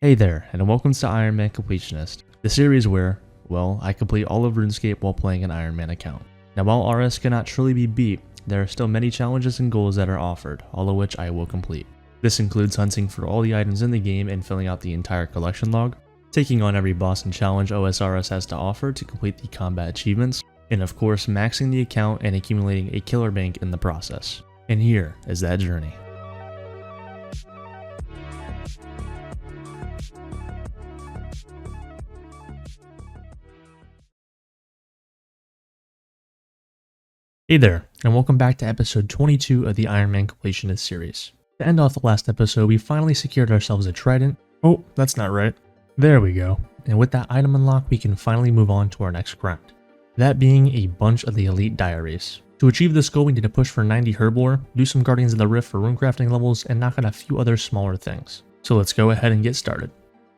Hey there, and welcome to Ironman Completionist, the series where, well, I complete all of Runescape while playing an Ironman account. Now while RS cannot truly be beat, there are still many challenges and goals that are offered, all of which I will complete. This includes hunting for all the items in the game and filling out the entire collection log, taking on every boss and challenge OSRS has to offer to complete the combat achievements, and of course maxing the account and accumulating a killer bank in the process. And here is that journey. Hey there, and welcome back to episode 22 of the Ironman Completionist series. To end off the last episode, we finally secured ourselves a trident. Oh, that's not right. There we go. And with that item unlock, we can finally move on to our next grind. That being a bunch of the elite diaries. To achieve this goal, we need to push for 90 herb lore, do some Guardians of the Rift for runecrafting levels, and knock out a few other smaller things. So let's go ahead and get started.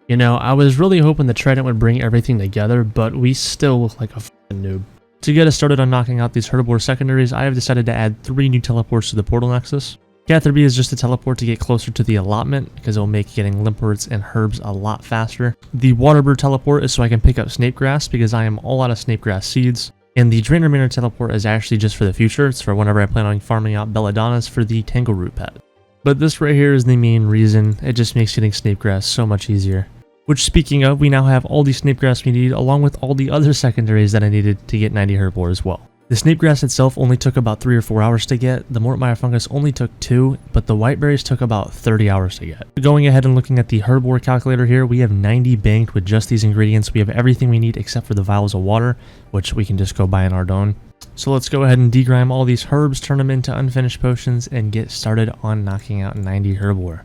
You know, I was really hoping the trident would bring everything together, but we still look like a f***ing noob. To get us started on knocking out these herb lore secondaries, I have decided to add 3 new teleports to the portal nexus. Gather B is just a teleport to get closer to the allotment, because it will make getting limpworts and herbs a lot faster. The Waterbird teleport is so I can pick up snapegrass, because I am all out of snapegrass seeds. And the Drainer Manor teleport is actually just for the future. It's for whenever I plan on farming out Belladonnas for the Tangleroot pet. But this right here is the main reason. It just makes getting snapegrass so much easier. Which, speaking of, we now have all the snapegrass we need, along with all the other secondaries that I needed to get 90 herb lore as well. The snapegrass itself only took about 3 or 4 hours to get, the Mortmire fungus only took 2, but the whiteberries took about 30 hours to get. Going ahead and looking at the herb lore calculator here, we have 90 banked with just these ingredients. We have everything we need except for the vials of water, which we can just go buy in Ardougne. So let's go ahead and degrime all these herbs, turn them into unfinished potions, and get started on knocking out 90 herb lore.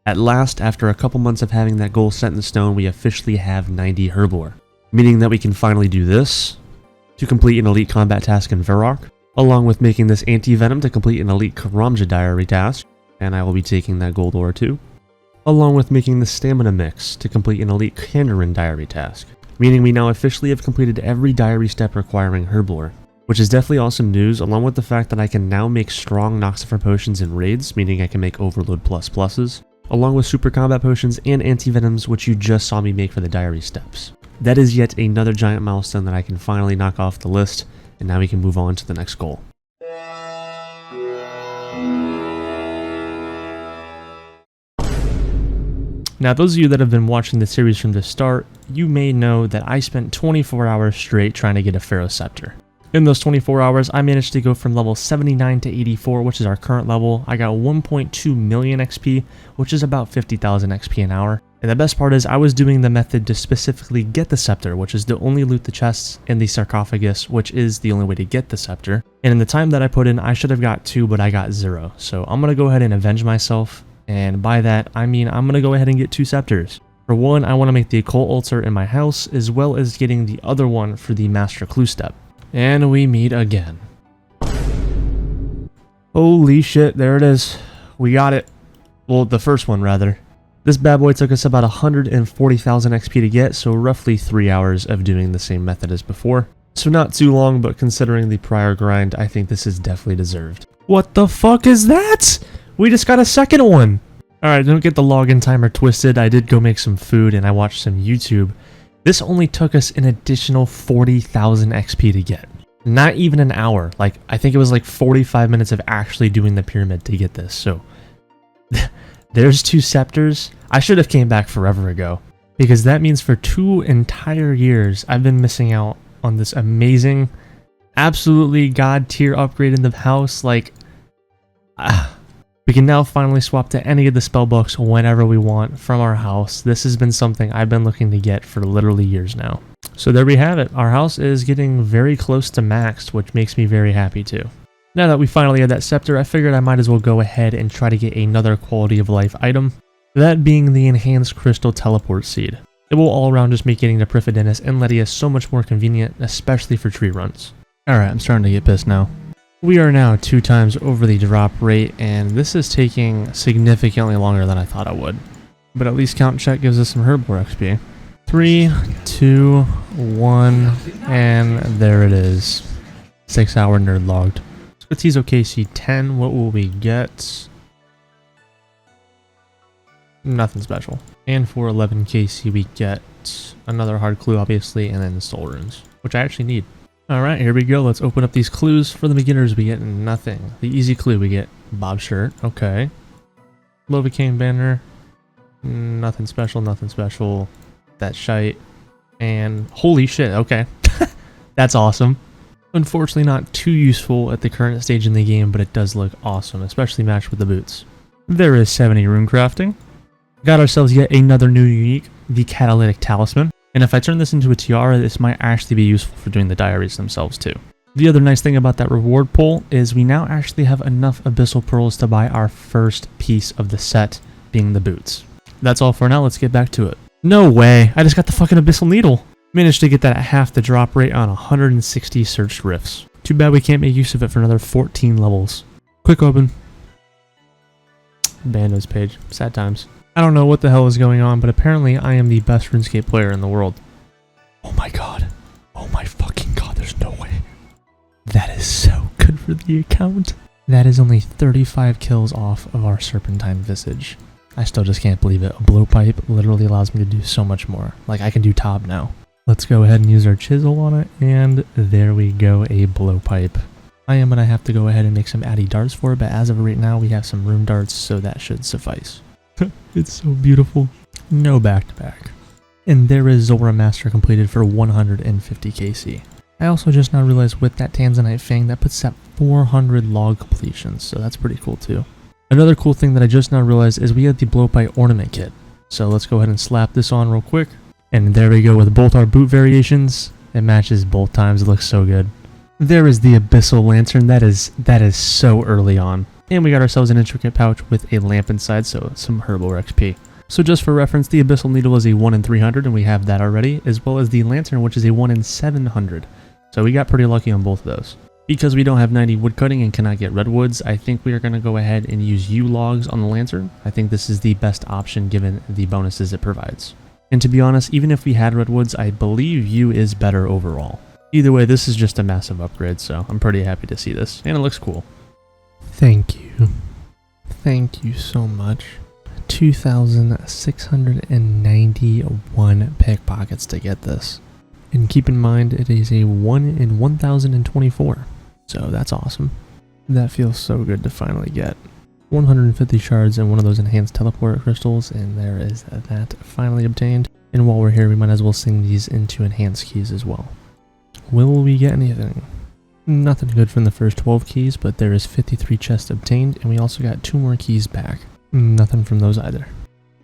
At last, after a couple months of having that goal set in stone, we officially have 90 herb lore, meaning that we can finally do this to complete an elite combat task in Varrock, along with making this anti-venom to complete an elite Karamja diary task, and I will be taking that gold ore too, along with making the stamina mix to complete an elite Kandarin diary task, meaning we now officially have completed every diary step requiring herb lore, which is definitely awesome news, along with the fact that I can now make strong Noxifer potions in raids, meaning I can make Overload pluses, along with super combat potions and anti-venoms, which you just saw me make for the diary steps. That is yet another giant milestone that I can finally knock off the list, and now we can move on to the next goal. Now, those of you that have been watching the series from the start, you may know that I spent 24 hours straight trying to get a Pharaoh Scepter. In those 24 hours, I managed to go from level 79 to 84, which is our current level. I got 1.2 million XP, which is about 50,000 XP an hour. And the best part is I was doing the method to specifically get the scepter, which is to only loot the chests in the sarcophagus, which is the only way to get the scepter. And in the time that I put in, I should have got 2, but I got 0. So I'm going to go ahead and avenge myself. And by that, I mean I'm going to go ahead and get 2 scepters. For one, I want to make the occult altar in my house, as well as getting the other one for the master clue step. And we meet again. Holy shit, there it is. We got it. Well, the first one, rather. This bad boy took us about 140,000 XP to get, so roughly 3 hours of doing the same method as before. So not too long, but considering the prior grind, I think this is definitely deserved. What the fuck is that? We just got a second one. Alright, don't get the login timer twisted. I did go make some food and I watched some YouTube. This only took us an additional 40,000 XP to get. Not even an hour. Like, I think it was like 45 minutes of actually doing the pyramid to get this. So, there's 2 scepters. I should have came back forever ago, because that means for 2 entire years, I've been missing out on this amazing, absolutely god tier upgrade in the house. Like, we can now finally swap to any of the spellbooks whenever we want from our house. This has been something I've been looking to get for literally years now. So there we have it. Our house is getting very close to maxed, which makes me very happy too. Now that we finally have that scepter, I figured I might as well go ahead and try to get another quality of life item. That being the enhanced crystal teleport seed. It will all around just make getting to Prifidinus and Ledia so much more convenient, especially for tree runs. Alright, I'm starting to get pissed now. We are now 2 times over the drop rate, and this is taking significantly longer than I thought it would. But at least count check gives us some herb lore XP. 3, 2, 1, and there it is. 6 hour nerd logged. Batizo KC10, what will we get? Nothing special. And for 11 KC we get another hard clue obviously, and then soul runes, which I actually need. Alright, here we go. Let's open up these clues. For the beginners we get nothing. The easy clue we get Bob shirt, okay. Lovacaine banner, nothing special, nothing special. That shite. And holy shit, okay. That's awesome. Unfortunately not too useful at the current stage in the game, but it does look awesome, especially matched with the boots. There is 70 rune crafting. Got ourselves yet another new unique, the Catalytic Talisman. And if I turn this into a tiara, this might actually be useful for doing the diaries themselves too. The other nice thing about that reward pool is we now actually have enough Abyssal Pearls to buy our first piece of the set, being the boots. That's all for now, let's get back to it. No way, I just got the fucking Abyssal Needle. Managed to get that at half the drop rate on 160 searched rifts. Too bad we can't make use of it for another 14 levels. Quick open. Bandos page, sad times. I don't know what the hell is going on, but apparently I am the best RuneScape player in the world. Oh my god. Oh my fucking god, there's no way. That is so good for the account. That is only 35 kills off of our Serpentine Visage. I still just can't believe it. A blowpipe literally allows me to do so much more. Like, I can do top now. Let's go ahead and use our chisel on it, and there we go, a blowpipe. I am gonna have to go ahead and make some addy darts for it, but as of right now we have some rune darts, so that should suffice. It's so beautiful. No back-to-back. And there is Zulrah Master completed for 150 KC. I also just now realized with that Tanzanite Fang, that puts at 400 log completions, so that's pretty cool too. Another cool thing that I just now realized is we have the Blowpipe Ornament Kit. So let's go ahead and slap this on real quick. And there we go with both our boot variations. It matches both times, it looks so good. There is the Abyssal Lantern, that is so early on. And we got ourselves an intricate pouch with a lamp inside, so some Herbal XP. So just for reference, the Abyssal Needle is a 1 in 300, and we have that already, as well as the Lantern, which is a 1 in 700. So we got pretty lucky on both of those. Because we don't have 90 woodcutting and cannot get redwoods, I think we are going to go ahead and use yew logs on the Lantern. I think this is the best option given the bonuses it provides. And to be honest, even if we had redwoods, I believe yew is better overall. Either way, this is just a massive upgrade, so I'm pretty happy to see this, and it looks cool. Thank you. Thank you so much. 2,691 pickpockets to get this. And keep in mind, it is a 1 in 1,024. So that's awesome. That feels so good to finally get. 150 shards and one of those enhanced teleport crystals, and there is that finally obtained. And while we're here, we might as well sing these into enhanced keys as well. Will we get anything? Nothing good from the first 12 keys, but there is 53 chests obtained, and we also got 2 more keys back. Nothing from those either.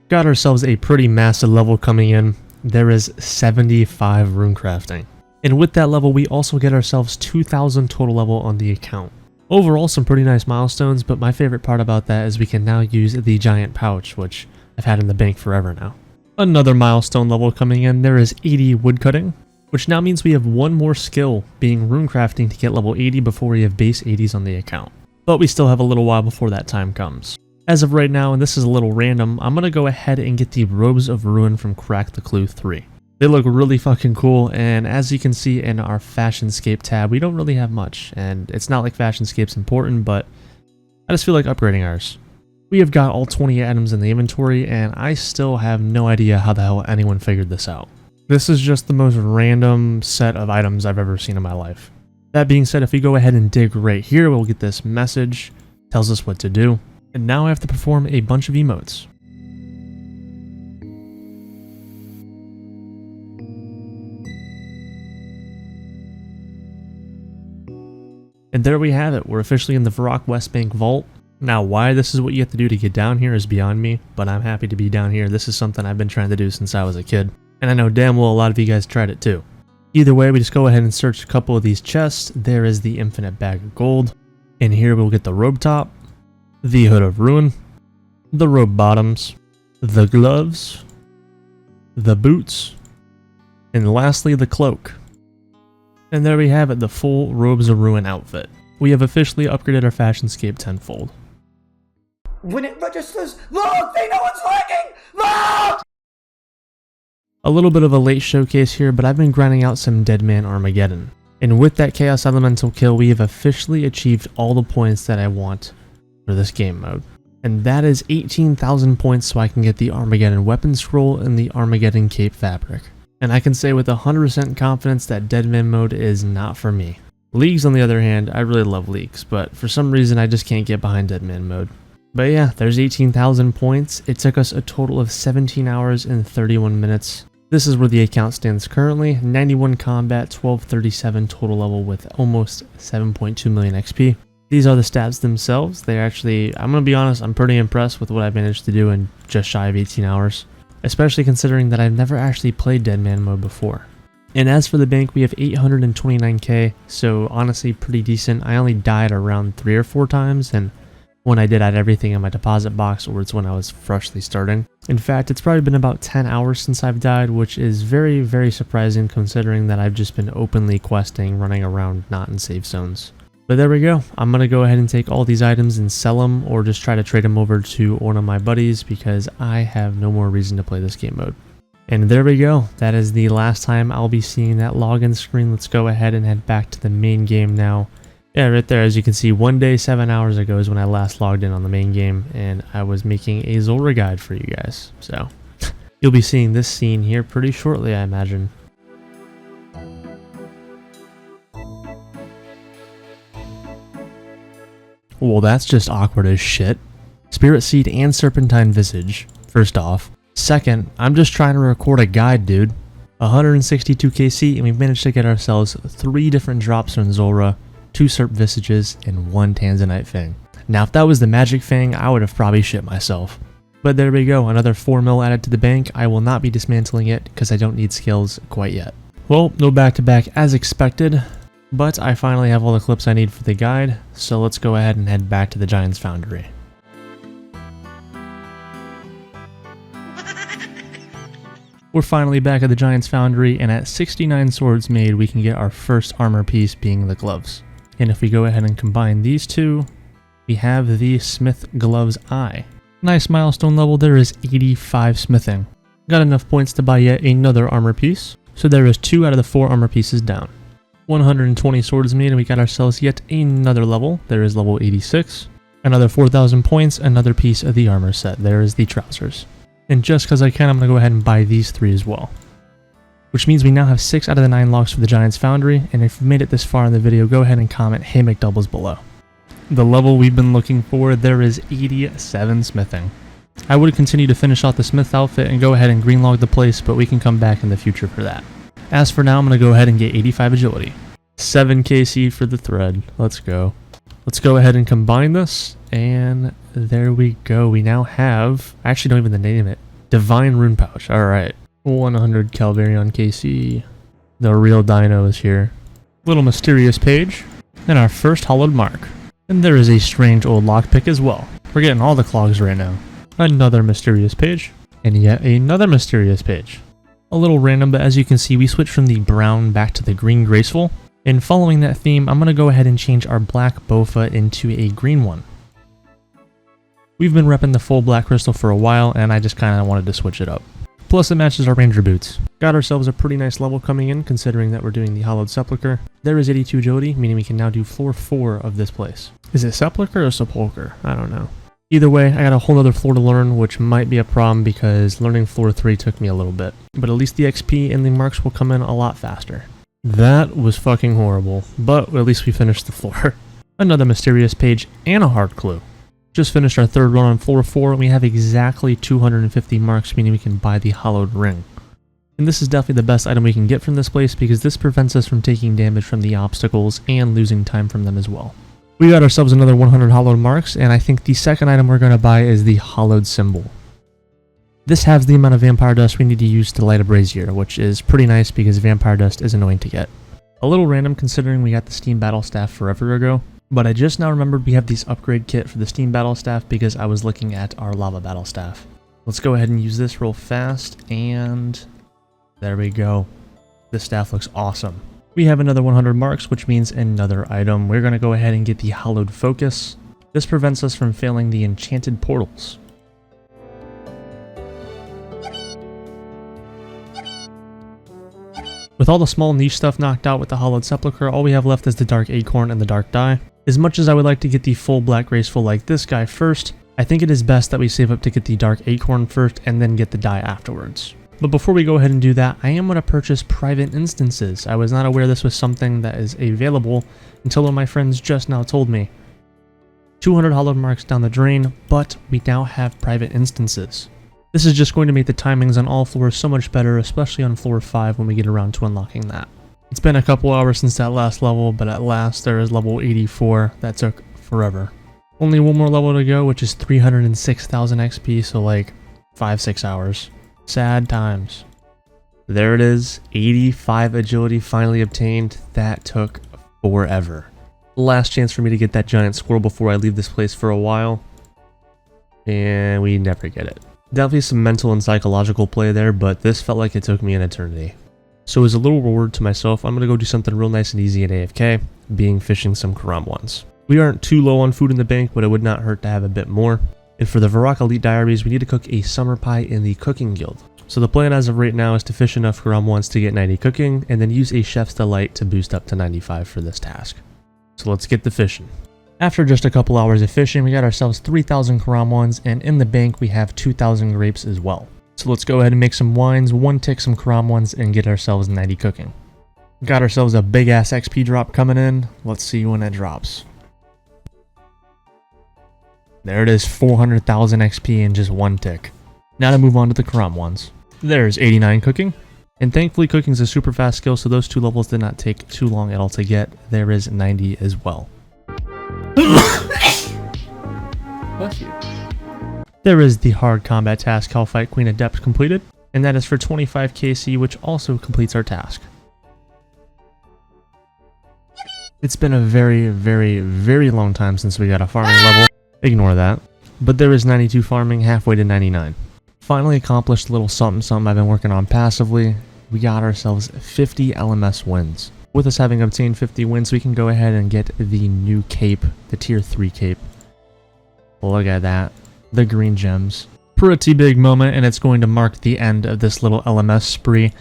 Got ourselves a pretty massive level coming in. There is 75 rune crafting. And with that level, we also get ourselves 2,000 total level on the account. Overall, some pretty nice milestones, but my favorite part about that is we can now use the giant pouch, which I've had in the bank forever now. Another milestone level coming in, there is 80 woodcutting, which now means we have one more skill, being rune crafting, to get level 80 before we have base 80s on the account. But we still have a little while before that time comes. As of right now, and this is a little random, I'm going to go ahead and get the Robes of Ruin from Crack the Clue 3. They look really fucking cool, and as you can see in our Fashionscape tab, we don't really have much, and it's not like Fashionscape's important, but I just feel like upgrading ours. We have got all 20 items in the inventory, and I still have no idea how the hell anyone figured this out. This is just the most random set of items I've ever seen in my life. That being said, if we go ahead and dig right here, we'll get this message, tells us what to do, and now I have to perform a bunch of emotes. And there we have it, we're officially in the Varrock West Bank Vault. Now why this is what you have to do to get down here is beyond me, but I'm happy to be down here. This is something I've been trying to do since I was a kid, and I know damn well a lot of you guys tried it too. Either way, we just go ahead and search a couple of these chests. There is the Infinite Bag of Gold, and here we'll get the robe top, the Hood of Ruin, the robe bottoms, the gloves, the boots, and lastly the cloak. And there we have it, the full Robes of Ruin outfit. We have officially upgraded our Fashionscape tenfold. When it registers, look! They know it's lagging! Look! A little bit of a late showcase here, but I've been grinding out some Deadman Armageddon. And with that Chaos Elemental kill, we have officially achieved all the points that I want for this game mode. And that is 18,000 points so I can get the Armageddon Weapon Scroll and the Armageddon Cape Fabric. And I can say with 100% confidence that Deadman mode is not for me. Leagues on the other hand, I really love Leagues, but for some reason I just can't get behind Deadman mode. But yeah, there's 18,000 points. It took us a total of 17 hours and 31 minutes. This is where the account stands currently, 91 combat, 1237 total level with almost 7.2 million XP. These are the stats themselves. They're actually, I'm going to be honest, I'm pretty impressed with what I managed to do in just shy of 18 hours. Especially considering that I've never actually played Deadman mode before. And as for the bank, we have 829k, so honestly pretty decent. I only died around 3 or 4 times, and when I did, I had everything in my deposit box, or it's when I was freshly starting. In fact, it's probably been about 10 hours since I've died, which is very, very surprising considering that I've just been openly questing, running around not in safe zones. But there we go. I'm going to go ahead and take all these items and sell them, or just try to trade them over to one of my buddies because I have no more reason to play this game mode. And there we go. That is the last time I'll be seeing that login screen. Let's go ahead and head back to the main game now. Yeah, right there, as you can see, 1 day, 7 hours ago is when I last logged in on the main game, and I was making a Zulrah guide for you guys. So, you'll be seeing this scene here pretty shortly, I imagine. Well, that's just awkward as shit. Spirit Seed and Serpentine Visage, first off. Second, I'm just trying to record a guide, dude. 162 KC, and we've managed to get ourselves 3 different drops from Zulrah, 2 Serp Visages, and 1 Tanzanite Fang. Now, if that was the Magic Fang, I would have probably shit myself. But there we go, another 4 mil added to the bank. I will not be dismantling it because I don't need skills quite yet. Well, no back-to-back as expected, but I finally have all the clips I need for the guide, so let's go ahead and head back to the Giant's Foundry. We're finally back at the Giant's Foundry, and at 69 swords made, we can get our first armor piece being the gloves. And if we go ahead and combine these two, we have the Smith Gloves Eye. Nice milestone level, there is 85 smithing. Got enough points to buy yet another armor piece, so there is 2 out of the 4 armor pieces down. 120 swords made, and we got ourselves yet another level. There is level 86. Another 4,000 points, another piece of the armor set. There is the trousers. And just because I can, I'm going to go ahead and buy these 3 as well. Which means we now have 6 out of the 9 logs for the Giant's Foundry, and if you've made it this far in the video, go ahead and comment "Hey McDoubles" below. The level we've been looking for, there is 87 smithing. I would continue to finish off the smith outfit and go ahead and green log the place, but we can come back in the future for that. As for now, I'm going to go ahead and get 85 agility. 7 KC for the thread. Let's go. Let's go ahead and combine this, and there we go. We now have, I actually don't even name it, Divine Rune Pouch. Alright. 100 Calvarion KC. The real dino is here. Little mysterious page. And our first hollowed mark. And there is a strange old lockpick as well. We're getting all the clogs right now. Another mysterious page. And yet another mysterious page. A little random, but as you can see, we switched from the brown back to the green graceful. And following that theme, I'm going to go ahead and change our black Bowfa into a green one. We've been repping the full black crystal for a while, and I just kind of wanted to switch it up. Plus it matches our ranger boots. Got ourselves a pretty nice level coming in, considering that we're doing the Hollowed Sepulchre. There is 82 agility, meaning we can now do floor 4 of this place. Is it Sepulchre or Sepulchre? I don't know. Either way, I got a whole other floor to learn, which might be a problem because learning floor 3 took me a little bit. But at least the XP and the marks will come in a lot faster. That was fucking horrible, but at least we finished the floor. Another mysterious page and a hard clue. Just finished our 3rd run on floor 4, and we have exactly 250 marks, meaning we can buy the hollowed ring. And this is definitely the best item we can get from this place because this prevents us from taking damage from the obstacles and losing time from them as well. We got ourselves another 100 hollowed marks, and I think the second item we're going to buy is the hollowed symbol. This halves the amount of vampire dust we need to use to light a brazier, which is pretty nice because vampire dust is annoying to get. A little random considering we got the Steam Battle Staff forever ago, but I just now remembered we have this upgrade kit for the Steam Battle Staff because I was looking at our Lava Battle Staff. Let's go ahead and use this real fast, and there we go. This staff looks awesome. We have another 100 marks, which means another item. We're going to go ahead and get the Hallowed Focus. This prevents us from failing the enchanted portals. With all the small niche stuff knocked out with the Hollowed Sepulchre, all we have left is the Dark Acorn and the Dark Dye. As much as I would like to get the full Black Graceful like this guy first, I think it is best that we save up to get the Dark Acorn first and then get the dye afterwards. But before we go ahead and do that, I am going to purchase private instances. I was not aware this was something that is available until one of my friends just now told me. 200 hollowed marks down the drain, but we now have private instances. This is just going to make the timings on all floors so much better, especially on floor 5 when we get around to unlocking that. It's been a couple hours since that last level, but at last there is level 84. That took forever. Only one more level to go, which is 306,000 XP, so like 5-6 hours. Sad times. There it is, 85 agility finally obtained. That took forever. Last chance for me to get that giant squirrel before I leave this place for a while. And we never get it. Definitely some mental and psychological play there, but this felt like it took me an eternity. So as a little reward to myself, I'm going to go do something real nice and easy at AFK, being fishing some Karam ones. We aren't too low on food in the bank, but it would not hurt to have a bit more. And for the Varrock Elite Diaries, we need to cook a summer pie in the cooking guild. So the plan as of right now is to fish enough Karam ones to get 90 cooking, and then use a Chef's Delight to boost up to 95 for this task. So let's get the fishing. After just a couple hours of fishing, we got ourselves 3,000 Karam ones, and in the bank we have 2,000 grapes as well. So let's go ahead and make some wines, one tick some Karam ones, and get ourselves 90 cooking. Got ourselves a big ass XP drop coming in. Let's see when it drops. There it is, 400,000 XP in just one tick. Now to move on to the Karam ones. There's 89 cooking. And thankfully cooking is a super fast skill, so those two levels did not take too long at all to get. There is 90 as well. Bless you. There is the hard combat task Hellfight Queen Adept completed, and that is for 25 KC, which also completes our task. It's been a very, very, very long time since we got a farming level. Ignore that. But there is 92 farming, halfway to 99. Finally accomplished a little something I've been working on passively. We got ourselves 50 LMS wins. With us having obtained 50 wins, we can go ahead and get the new cape, the tier 3 cape. Look at that. The green gems. Pretty big moment, and it's going to mark the end of this little LMS spree.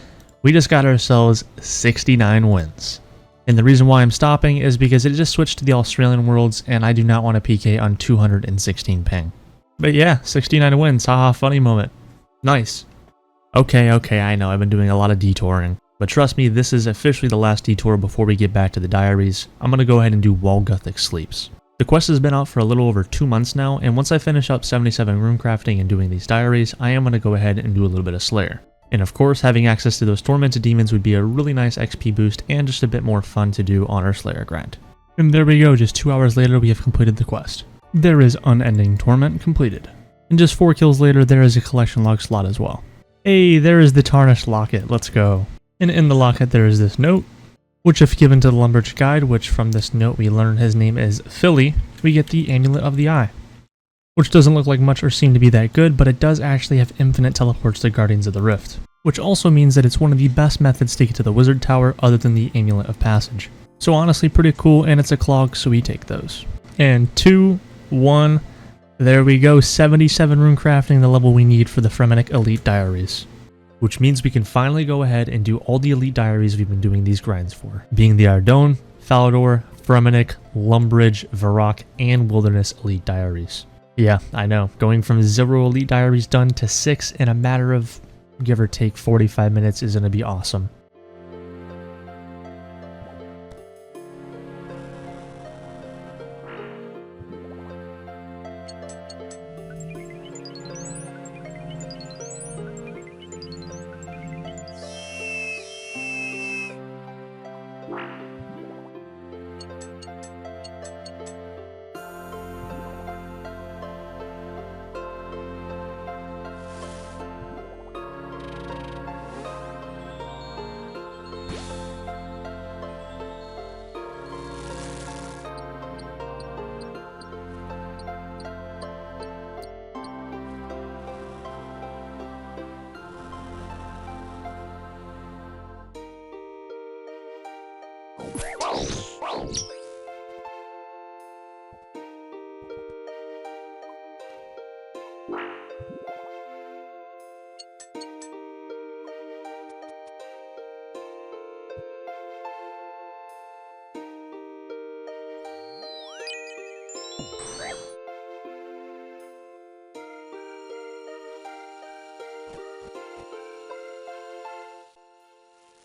We just got ourselves 69 wins. And the reason why I'm stopping is because it just switched to the Australian worlds, and I do not want to PK on 216 ping. But yeah, 69 wins, haha, funny moment. Nice. Okay, I know I've been doing a lot of detouring. But trust me, this is officially the last detour before we get back to the diaries. I'm going to go ahead and do Walguthic Sleeps. The quest has been out for a little over 2 months now, and once I finish up 77 rune crafting and doing these diaries, I am going to go ahead and do a little bit of Slayer. And of course, having access to those tormented demons would be a really nice XP boost and just a bit more fun to do on our Slayer grind. And there we go, just 2 hours later we have completed the quest. There is Unending Torment completed. And just 4 kills later, there is a collection log slot as well. Hey, there is the Tarnished Locket, let's go. And in the locket there is this note, which if given to the Lumberjack Guide, which from this note we learn his name is Philly, we get the Amulet of the Eye. Which doesn't look like much or seem to be that good, but it does actually have infinite teleports to Guardians of the Rift. Which also means that it's one of the best methods to get to the Wizard Tower other than the Amulet of Passage. So honestly pretty cool, and it's a clog, so we take those. And 2, 1, there we go, 77 rune crafting, the level we need for the Fremennik Elite Diaries. Which means we can finally go ahead and do all the Elite Diaries we've been doing these grinds for, being the Ardougne, Falador, Fremennik, Lumbridge, Varrock, and Wilderness Elite Diaries. Yeah, I know, going from 0 Elite Diaries done to 6 in a matter of, give or take, 45 minutes is going to be awesome.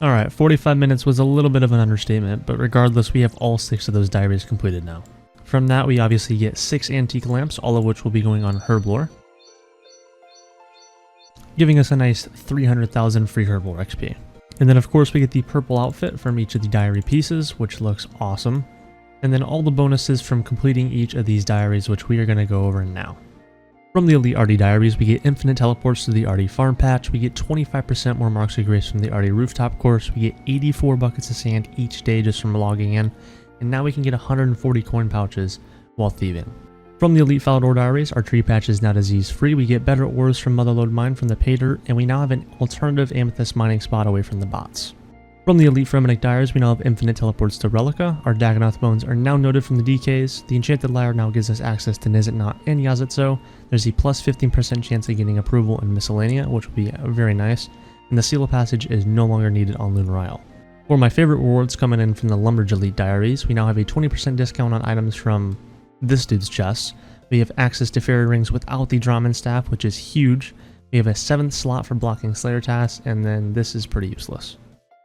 Alright, 45 minutes was a little bit of an understatement, but regardless, we have all 6 of those diaries completed now. From that, we obviously get 6 antique lamps, all of which will be going on herblore, giving us a nice 300,000 free herblore XP. And then of course we get the purple outfit from each of the diary pieces, which looks awesome. And then all the bonuses from completing each of these diaries, which we are going to go over now. From the Elite Arty Diaries, we get infinite teleports to the Arty Farm Patch, we get 25% more Marks of Grace from the Arty Rooftop Course, we get 84 buckets of sand each day just from logging in, and now we can get 140 coin pouches while thieving. From the Elite Falador Diaries, our tree patch is now disease free, we get better ores from Motherlode Mine from the pay dirt, and we now have an alternative amethyst mining spot away from the bots. From the Elite Fremennik Diaries, we now have infinite teleports to Relica, our Dagonoth bones are now noted from the DKs, the Enchanted Lyre now gives us access to Nizitnot and Yazitzo, there's a plus 15% chance of getting approval in Miscellanea, which will be very nice, and the Seal of Passage is no longer needed on Lunar Isle. For my favorite rewards coming in from the Lumberj Elite Diaries, we now have a 20% discount on items from this dude's chest, we have access to fairy rings without the Draman staff, which is huge, we have a 7th slot for blocking Slayer tasks, and then this is pretty useless.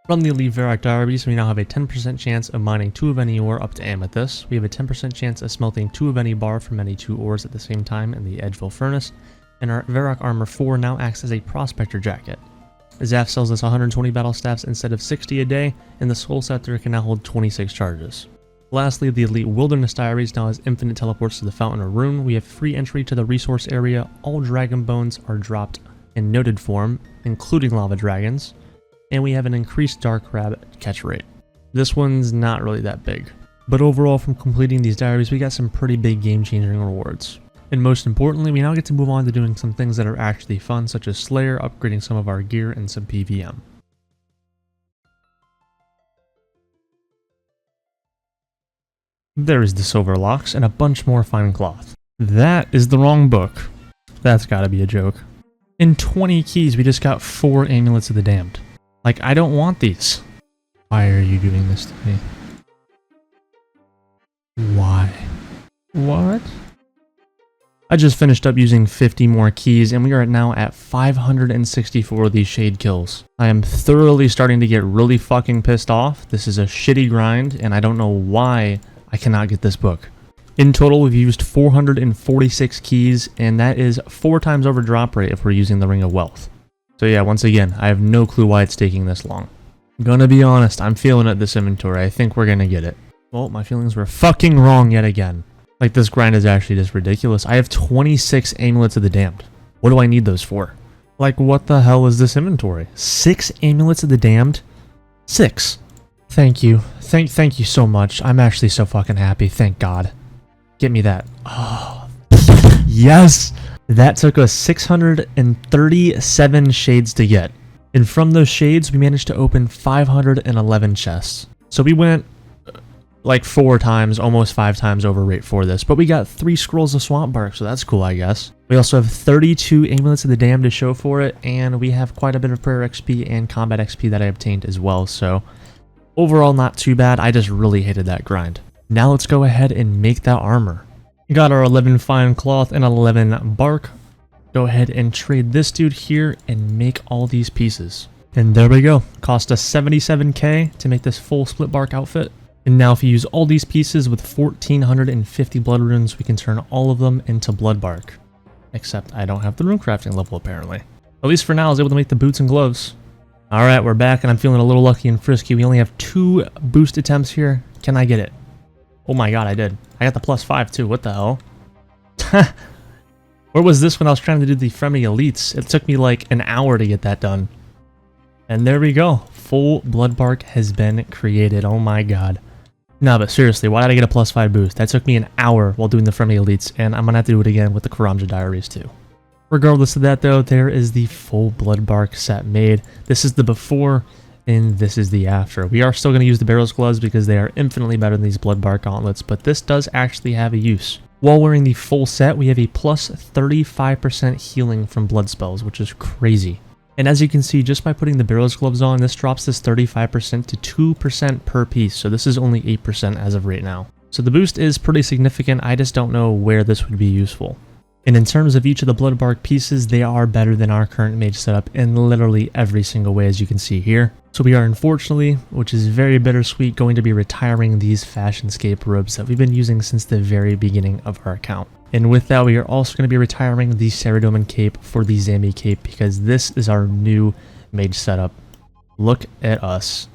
From the Elite Varrock Diaries, we now have a 10% chance of mining 2 of any ore up to Amethyst. We have a 10% chance of smelting 2 of any bar from any 2 ores at the same time in the Edgeville Furnace. And our Varrock Armor 4 now acts as a Prospector Jacket. Zaf sells us 120 battle staffs instead of 60 a day, and the Soul Scepter can now hold 26 charges. Lastly, the Elite Wilderness Diaries now has infinite teleports to the Fountain of Rune. We have free entry to the resource area. All dragon bones are dropped in noted form, including lava dragons. And we have an increased dark crab catch rate. This one's not really that big. But overall, from completing these diaries, we got some pretty big game-changing rewards. And most importantly, we now get to move on to doing some things that are actually fun, such as Slayer, upgrading some of our gear, and some PVM. There is the Silver Locks, and a bunch more fine cloth. That is the wrong book. That's gotta be a joke. In 20 keys, we just got 4 Amulets of the Damned. Like, I don't want these. Why are you doing this to me? Why? What? I just finished up using 50 more keys, and we are now at 564 of these shade kills. I am thoroughly starting to get really fucking pissed off. This is a shitty grind, and I don't know why I cannot get this book. In total, we've used 446 keys, and that is 4 times over drop rate if we're using the Ring of Wealth. So yeah, once again, I have no clue why it's taking this long. Gonna be honest, I'm feeling it this inventory. I think we're gonna get it. Well, my feelings were fucking wrong yet again. Like, this grind is actually just ridiculous. I have 26 Amulets of the Damned. What do I need those for? Like, what the hell is this inventory? 6 Amulets of the Damned? 6. Thank you. Thank you so much. I'm actually so fucking happy. Thank God. Get me that. Oh, yes! That took us 637 shades to get. And from those shades, we managed to open 511 chests. So we went like 4 times, almost 5 times over rate for this. But we got 3 scrolls of Swamp Bark, so that's cool, I guess. We also have 32 Amulets of the Damned to show for it. And we have quite a bit of Prayer XP and Combat XP that I obtained as well. So overall, not too bad. I just really hated that grind. Now let's go ahead and make that armor. We got our 11 fine cloth and 11 bark. Go ahead and trade this dude here and make all these pieces. And there we go. Cost us 77k to make this full split bark outfit. And now if you use all these pieces with 1450 blood runes, we can turn all of them into blood bark. Except I don't have the rune crafting level apparently. At least for now I was able to make the boots and gloves. Alright, we're back and I'm feeling a little lucky and frisky. We only have 2 boost attempts here. Can I get it? Oh my god, I did. I got the +5 too, what the hell? Where was this when I was trying to do the Fremny Elites? It took me like an hour to get that done. And there we go. Full blood bark has been created, oh my god. No, but seriously, why did I get a +5 boost? That took me an hour while doing the Fremny Elites, and I'm gonna have to do it again with the Karamja Diaries too. Regardless of that though, there is the full blood bark set made. This is the before, and this is the after. We are still going to use the Barrel's Gloves because they are infinitely better than these Blood Bark Gauntlets, but this does actually have a use. While wearing the full set, we have a plus 35% healing from blood spells, which is crazy. And as you can see, just by putting the Barrel's Gloves on, this drops this 35% to 2% per piece, so this is only 8% as of right now. So the boost is pretty significant, I just don't know where this would be useful. And in terms of each of the Bloodbark pieces, they are better than our current mage setup in literally every single way, as you can see here. So we are unfortunately, which is very bittersweet, going to be retiring these Fashionscape robes that we've been using since the very beginning of our account. And with that, we are also going to be retiring the Saradomin cape for the Zambi cape, because this is our new mage setup. Look at us.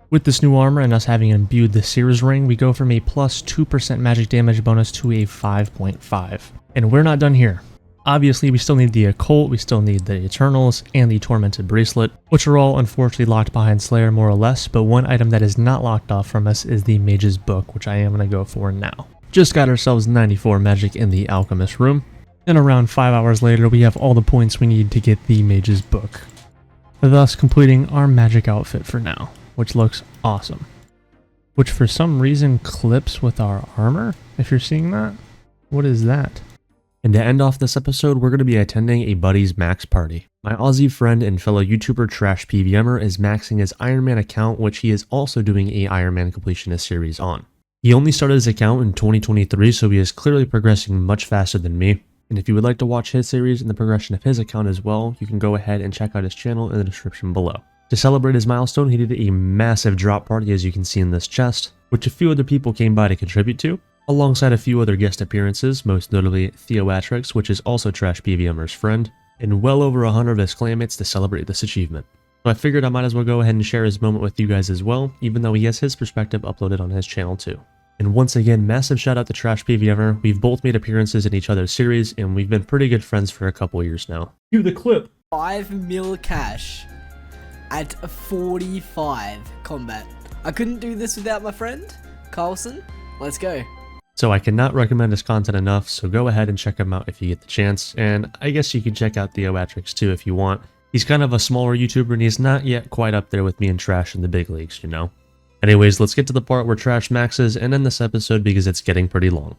With this new armor and us having imbued the Seer's Ring, we go from a plus 2% magic damage bonus to a 5.5. And we're not done here. Obviously, we still need the Occult, we still need the Eternals, and the Tormented Bracelet, which are all unfortunately locked behind Slayer more or less, but one item that is not locked off from us is the Mage's Book, which I am going to go for now. Just got ourselves 94 magic in the Alchemist room, and around 5 hours later we have all the points we need to get the Mage's Book, thus completing our magic outfit for now, which looks awesome. Which for some reason clips with our armor, if you're seeing that. What is that? And to end off this episode, we're going to be attending a buddy's max party. My Aussie friend and fellow YouTuber Trash Pvmer is maxing his Ironman account, which he is also doing a Ironman Completionist series on. He only started his account in 2023, so he is clearly progressing much faster than me. And if you would like to watch his series and the progression of his account as well, you can go ahead and check out his channel in the description below. To celebrate his milestone, he did a massive drop party, as you can see in this chest, which a few other people came by to contribute to, alongside a few other guest appearances, most notably Theoatrix, which is also Trash Pvmer's friend, and well over 100 of his clanmates to celebrate this achievement. So I figured I might as well go ahead and share his moment with you guys as well, even though he has his perspective uploaded on his channel too. And once again, massive shout out to Trash Pvmer. We've both made appearances in each other's series, and we've been pretty good friends for a couple years now. Cue the clip! 5 mil cash at 45 combat. I couldn't do this without my friend, Carlson. Let's go. So I cannot recommend his content enough, so go ahead and check him out if you get the chance, and I guess you can check out Theoatrix too if you want. He's kind of a smaller YouTuber and he's not yet quite up there with me and Trash in the big leagues, you know? Anyways, let's get to the part where Trash maxes and end this episode because it's getting pretty long.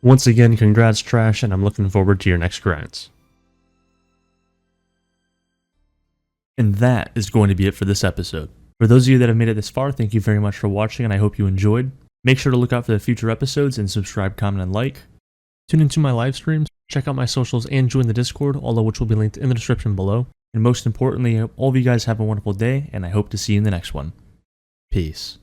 Once again, congrats Trash, and I'm looking forward to your next grinds. And that is going to be it for this episode. For those of you that have made it this far, thank you very much for watching, and I hope you enjoyed. Make sure to look out for the future episodes and subscribe, comment, and like. Tune into my live streams, check out my socials, and join the Discord, all of which will be linked in the description below. And most importantly, I hope all of you guys have a wonderful day, and I hope to see you in the next one. Peace.